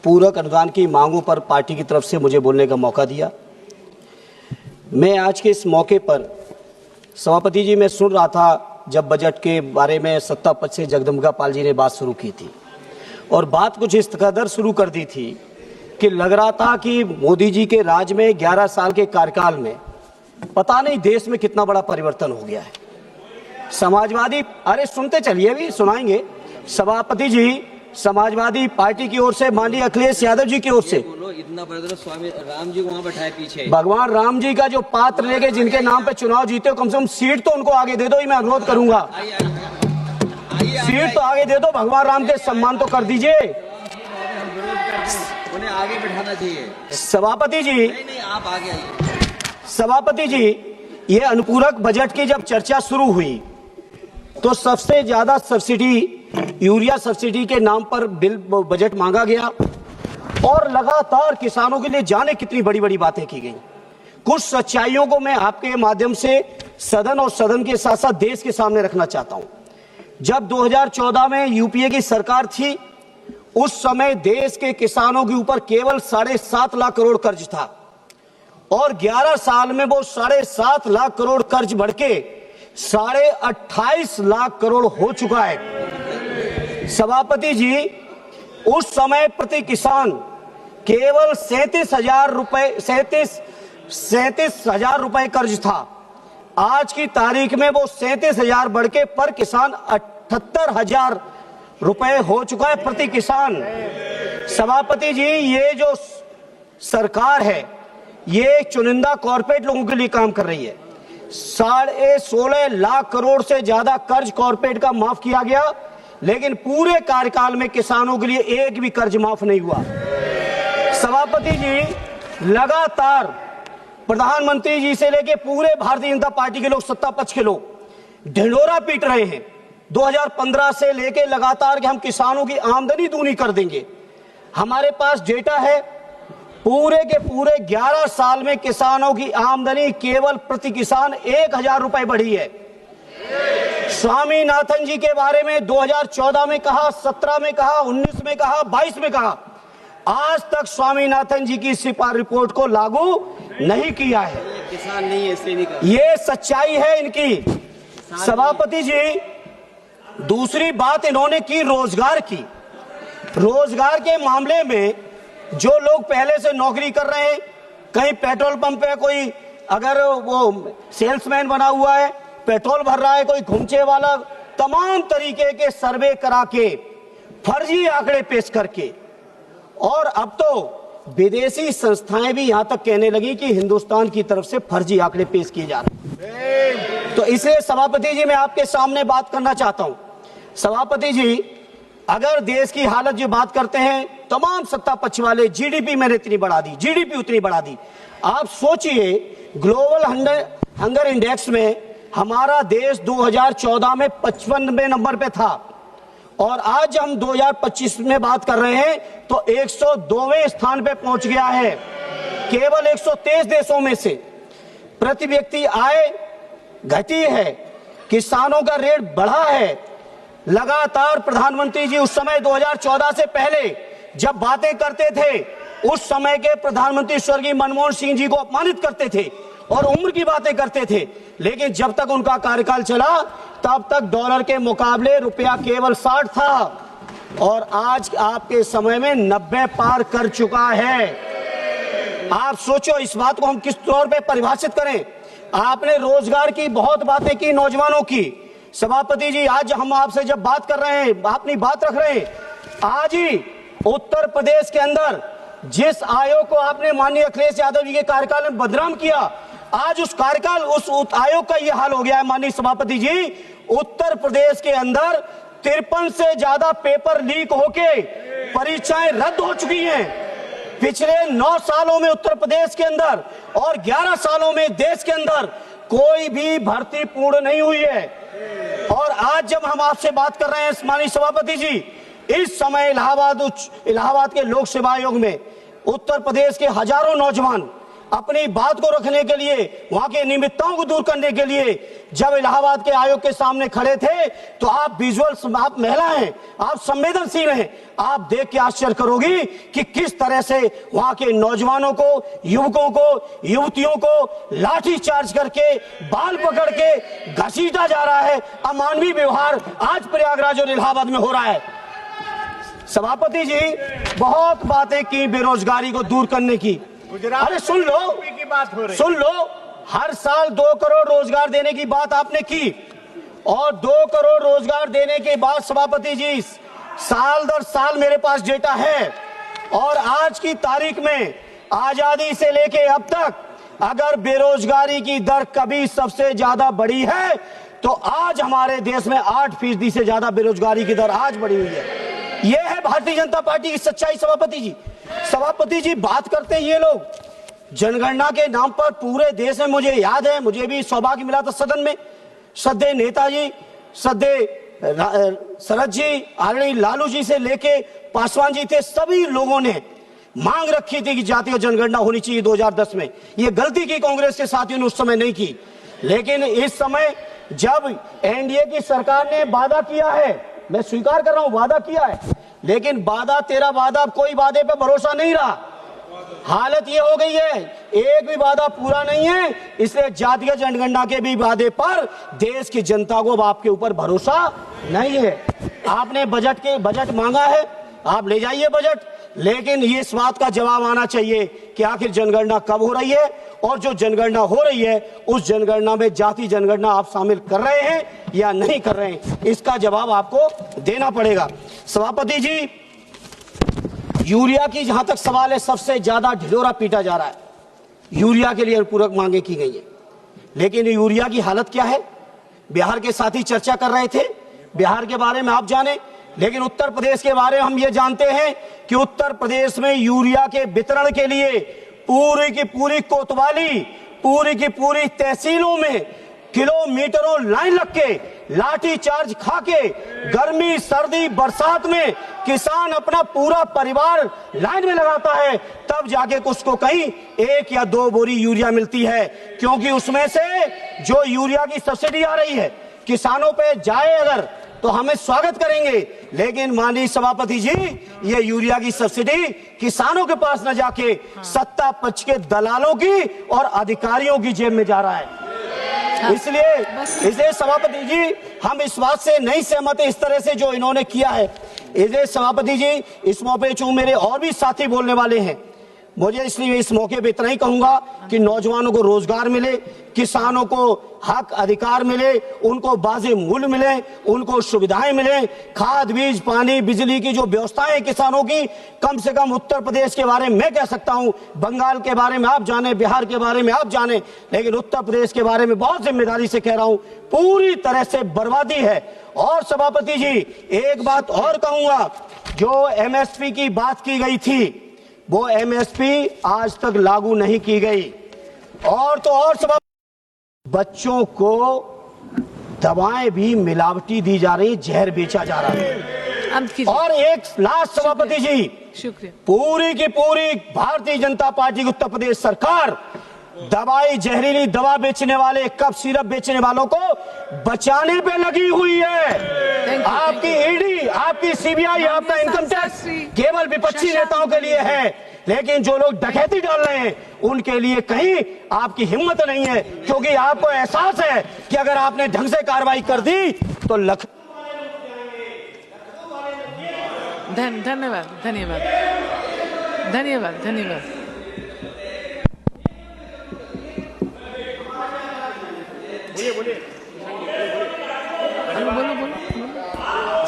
पूरक अनुदान की मांगों पर पार्टी की तरफ से मुझे बोलने का मौका दिया। मैं आज के इस मौके पर सभापति जी, मैं सुन रहा था जब बजट के बारे में सत्ता पक्ष से जगदम्बिका पाल जी ने बात शुरू की थी और बात कुछ इस कदर शुरू कर दी थी कि लग रहा था कि मोदी जी के राज में 11 साल के कार्यकाल में पता नहीं देश में कितना बड़ा परिवर्तन हो गया है। समाजवादी, अरे सुनते चलिए, भी सुनाएंगे। सभापति जी, समाजवादी पार्टी की ओर से माननीय अखिलेश यादव जी की ओर से इतना स्वामी राम जी को वहाँ बैठाए पीछे, भगवान राम जी का जो पात्र लेके जिनके नाम पे चुनाव जीते हो, कम से कम सीट तो उनको आगे दे दो, ये मैं अनुरोध करूंगा। सीट तो आगे दे दो, भगवान राम के सम्मान तो कर दीजिए। उन्हें आगे बैठाना चाहिए। सभापति जी, नहीं, आप आगे आइए। सभापति जी, ये अनुपूरक बजट की जब चर्चा शुरू हुई तो सबसे ज्यादा सब्सिडी, यूरिया सब्सिडी के नाम पर बिल बजट मांगा गया और लगातार किसानों के लिए जाने कितनी बड़ी बड़ी बातें की गई। कुछ सच्चाइयों को मैं आपके माध्यम से सदन और सदन के साथ साथ देश के सामने रखना चाहता हूं। जब 2014 में यूपीए की सरकार थी, उस समय देश के किसानों के ऊपर केवल 7.5 लाख करोड़ कर्ज था और 11 साल में वो 7.5 लाख करोड़ कर्ज बढ़ के 28.5 लाख करोड़ हो चुका है। सभापति जी, उस समय प्रति किसान केवल 37,000 रुपए कर्ज था। आज की तारीख में वो 37,000 बढ़ के पर किसान 78,000 रुपए हो चुका है प्रति किसान। सभापति जी, ये जो सरकार है ये चुनिंदा कॉर्पोरेट लोगों के लिए काम कर रही है। 16.5 लाख करोड़ से ज्यादा कर्ज कॉर्पोरेट का माफ किया गया, लेकिन पूरे कार्यकाल में किसानों के लिए एक भी कर्ज माफ नहीं हुआ। सभापति जी, लगातार प्रधानमंत्री जी से लेके पूरे भारतीय जनता पार्टी के लोग, सत्ता पक्ष के लोग ढिंढोरा पीट रहे हैं 2015 से लेके लगातार कि हम किसानों की आमदनी दूनी कर देंगे। हमारे पास डेटा है, पूरे के पूरे 11 साल में किसानों की आमदनी केवल प्रति किसान 1,000 रुपए बढ़ी है। स्वामीनाथन जी के बारे में 2014 में कहा, 17 में कहा, 19 में कहा, 22 में कहा, आज तक स्वामीनाथन जी की सिफारिश रिपोर्ट को लागू नहीं किया है। किसान नहीं है, इसलिए नहीं कर। ये सच्चाई है इनकी। सभापति जी, दूसरी बात इन्होंने की रोजगार की। रोजगार के मामले में जो लोग पहले से नौकरी कर रहे हैं, कहीं पेट्रोल पंप पे कोई अगर वो सेल्समैन बना हुआ है, पेट्रोल भर रहा है, कोई घुमचे वाला, तमाम तरीके के सर्वे करा के, फर्जी आंकड़े पेश करके, और अब तो विदेशी संस्थाएं भी यहां तक कहने लगी कि हिंदुस्तान की तरफ से फर्जी आंकड़े पेश किए जा रहे हैं। तो इसलिए सभापति जी, मैं आपके सामने बात करना चाहता हूं। सभापति जी, अगर देश की हालत जो बात करते हैं तमाम सत्ता पक्ष वाले, जीडीपी मैंने इतनी बढ़ा दी, जीडीपी उतनी बढ़ा दी। आप सोचिए, ग्लोबल हंगर इंडेक्स में हमारा देश 2014 में 55वें नंबर पे था और आज हम 2025 में बात कर रहे हैं तो 102वें स्थान पे पहुंच गया है, केवल 123 देशों में से। प्रति व्यक्ति आय घटी है, किसानों का रेट बढ़ा है। लगातार प्रधानमंत्री जी उस समय 2014 से पहले जब बातें करते थे, उस समय के प्रधानमंत्री स्वर्गीय मनमोहन सिंह जी को अपमानित करते थे और उम्र की बातें करते थे, लेकिन जब तक उनका कार्यकाल चला तब तक डॉलर के मुकाबले रुपया केवल 60 था और आज आपके समय में 90 पार कर चुका है। आप सोचो, इस बात को हम किस तौर पे परिभाषित करें। आपने रोजगार की बहुत बातें की, नौजवानों की। सभापति जी, आज हम आपसे जब बात कर रहे हैं, अपनी बात रख रहे हैं, आज ही उत्तर प्रदेश के अंदर जिस आयोग को आपने माननीय अखिलेश यादव जी के कार्यकाल में बदनाम किया, आज उस कार्यकाल, उस आयोग का यह हाल हो गया है। माननीय सभापति जी, उत्तर प्रदेश के अंदर 53 से ज्यादा पेपर लीक होके परीक्षाएं रद्द हो चुकी हैं। पिछले 9 सालों में उत्तर प्रदेश के अंदर और 11 सालों में देश के अंदर कोई भी भर्ती पूर्ण नहीं हुई है। और आज जब हम आपसे बात कर रहे हैं माननीय सभापति जी, इस समय इलाहाबाद के लोक सेवा आयोग में उत्तर प्रदेश के हजारों नौजवान अपनी बात को रखने के लिए, वहां के निमित्ताओं को दूर करने के लिए जब इलाहाबाद के आयोग के सामने खड़े थे तो आप विजुअल्स, आप महिला हैं, आप संवेदनशील हैं, आप देख के आश्चर्य करोगी कि किस तरह से वहां के नौजवानों को, युवकों को, युवतियों को लाठी चार्ज करके, बाल पकड़ के घसीटा जा रहा है। अमानवीय व्यवहार आज प्रयागराज और इलाहाबाद में हो रहा है। सभापति जी बहुत बातें की बेरोजगारी को दूर करने की। अरे सुन लो, की बात हो रही, सुन लो, हर साल 2 करोड़ रोजगार देने की बात आपने की और 2 करोड़ रोजगार देने के बाद सभापति जी साल दर साल मेरे पास डेटा है और आज की तारीख में आजादी से लेके अब तक अगर बेरोजगारी की दर कभी सबसे ज्यादा बढ़ी है तो आज हमारे देश में 8% से ज्यादा बेरोजगारी की दर आज बढ़ी हुई है। यह है भारतीय जनता पार्टी की सच्चाई। सभापति जी बात करते हैं ये लोग जनगणना के नाम पर पूरे देश में। मुझे याद है, मुझे भी सौभाग्य मिला था सदन में, श्रद्धेय नेताजी, श्रद्धेय शरद जी, आदरणीय लालू जी से लेके पासवान जी थे, सभी लोगों ने मांग रखी थी कि जातीय जनगणना होनी चाहिए 2010 में। ये गलती की कांग्रेस के साथियों ने उस समय नहीं की, लेकिन इस समय जब एनडीए की सरकार ने वादा किया है, मैं स्वीकार कर रहा हूं वादा किया है, लेकिन वादा तेरा वादा, कोई वादे पे भरोसा नहीं रहा। हालत ये हो गई है, एक भी वादा पूरा नहीं है, इसलिए जातीय जनगणना के भी वादे पर देश की जनता को आपके ऊपर भरोसा नहीं है। आपने बजट मांगा है, आप ले जाइए बजट, लेकिन ये इस बात का जवाब आना चाहिए कि आखिर जनगणना कब हो रही है और जो जनगणना हो रही है उस जनगणना में जाति जनगणना आप शामिल कर रहे हैं या नहीं कर रहे हैं, इसका जवाब आपको देना पड़ेगा। सभापति जी, यूरिया की जहां तक सवाल है, सबसे ज्यादा ढिढोरा पीटा जा रहा है। यूरिया के लिए पूरक मांगे की गई है, लेकिन यूरिया की हालत क्या है? बिहार के साथी चर्चा कर रहे थे, बिहार के बारे में आप जाने, लेकिन उत्तर प्रदेश के बारे में हम ये जानते हैं कि उत्तर प्रदेश में यूरिया के वितरण के लिए पूरी की पूरी कोतवाली, पूरी की पूरी तहसीलों में किलोमीटरों लाइन लग के, लाठी चार्ज खा के, गर्मी सर्दी बरसात में किसान अपना पूरा परिवार लाइन में लगाता है, तब जाके उसको कहीं 1 या 2 बोरी यूरिया मिलती है, क्योंकि उसमें से जो यूरिया की सब्सिडी आ रही है किसानों पे जाए अगर तो हमें स्वागत करेंगे, लेकिन माननीय सभापति जी ये यूरिया की सब्सिडी किसानों के पास न जाके सत्ता पक्ष के दलालों की और अधिकारियों की जेब में जा रहा है। इसलिए सभापति जी हम इस बात से नहीं सहमत है, इस तरह से जो इन्होंने किया है। इसलिए सभापति जी इस मौके चूंकि मेरे और भी साथी बोलने वाले हैं, मुझे इसलिए इस मौके पे इतना ही कहूंगा कि नौजवानों को रोजगार मिले, किसानों को हक अधिकार मिले, उनको वाजिब मूल्य मिले, उनको सुविधाएं मिले, खाद बीज पानी बिजली की जो व्यवस्थाएं हैं किसानों की, कम से कम उत्तर प्रदेश के बारे में मैं कह सकता हूं, बंगाल के बारे में आप जाने, बिहार के बारे में आप जाने, लेकिन उत्तर प्रदेश के बारे में बहुत जिम्मेदारी से कह रहा हूं, पूरी तरह से बर्बादी है। और सभापति जी एक बात और कहूंगा, जो एमएसपी की बात की गई थी वो एमएसपी आज तक लागू नहीं की गई, और तो और सब बच्चों को दवाएं भी मिलावटी दी जा रही, जहर बेचा जा रहा है। और एक लास्ट सभापति जी, शुक्रिया, पूरी की पूरी भारतीय जनता पार्टी की उत्तर प्रदेश सरकार दवाई, जहरीली दवा बेचने वाले, कफ सिरप बेचने वालों को बचाने पे लगी हुई है। आपकी ईडी, आपकी सीबीआई, आपका इनकम टैक्स केवल विपक्षी नेताओं के लिए है, लेकिन जो लोग डकैती डाल रहे हैं उनके लिए कहीं आपकी हिम्मत नहीं है, क्योंकि आपको एहसास है कि अगर आपने ढंग से कार्रवाई कर दी तो धन्यवाद धन्यवाद धन्यवाद धन्यवाद। बोलिए।